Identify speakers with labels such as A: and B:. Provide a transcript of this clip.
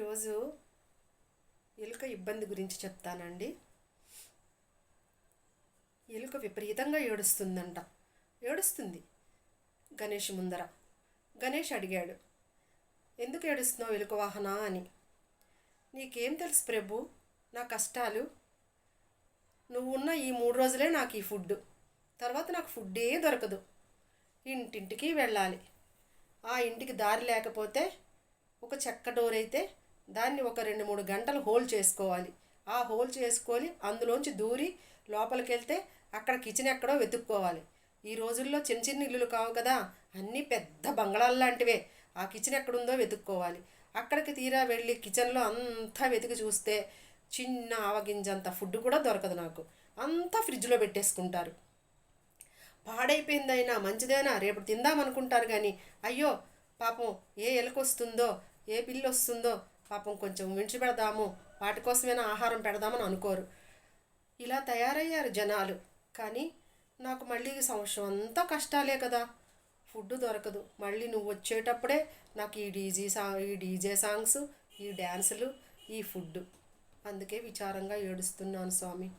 A: ఈరోజు ఎలుక ఇబ్బంది గురించి చెప్తానండి. ఎలుక విపరీతంగా ఏడుస్తుంది గణేష్ ముందర. గణేష్ అడిగాడు, ఎందుకు ఏడుస్తున్నావు ఎలుక వాహన అని. నీకేం తెలుసు ప్రభు నా కష్టాలు? నువ్వున్న ఈ 3 రోజులే నాకు ఈ ఫుడ్, తర్వాత నాకు ఫుడ్డే దొరకదు. ఇంటింటికి వెళ్ళాలి. ఆ ఇంటికి దారి లేకపోతే ఒక చెక్క డోర్ అయితే దాన్ని ఒక 2-3 గంటలు హోల్డ్ చేసుకోవాలి. ఆ హోల్డ్ చేసుకొని అందులోంచి దూరి లోపలికి వెళ్తే అక్కడ కిచెన్ ఎక్కడో వెతుక్కోవాలి. ఈ రోజుల్లో చిన్న చిన్న ఇల్లులు కావు కదా, అన్నీ పెద్ద బంగళాలు లాంటివే. ఆ కిచెన్ ఎక్కడుందో వెతుక్కోవాలి. అక్కడికి తీరా వెళ్ళి కిచెన్లో అంతా వెతికి చూస్తే చిన్న ఆవగింజంత ఫుడ్ కూడా దొరకదు నాకు. అంతా ఫ్రిడ్జ్లో పెట్టేసుకుంటారు. పాడైపోయిందైనా మంచిదైనా రేపు తిందామనుకుంటారు కానీ అయ్యో పాపం ఏ ఎలుక వస్తుందో ఏ పిల్లి వస్తుందో పాపం కొంచెం విడిచిపెడదాము, వాటి కోసమైనా ఆహారం పెడదామని అనుకోరు. ఇలా తయారయ్యారు జనాలు. కానీ నాకు మళ్ళీ ఈ సంవత్సరం అంతా కష్టాలే కదా, ఫుడ్ దొరకదు. మళ్ళీ నువ్వు వచ్చేటప్పుడే నాకు ఈ డీజే సాంగ్స్, ఈ డ్యాన్సులు, ఈ ఫుడ్. అందుకే విచారంగా ఏడుస్తున్నాను స్వామి.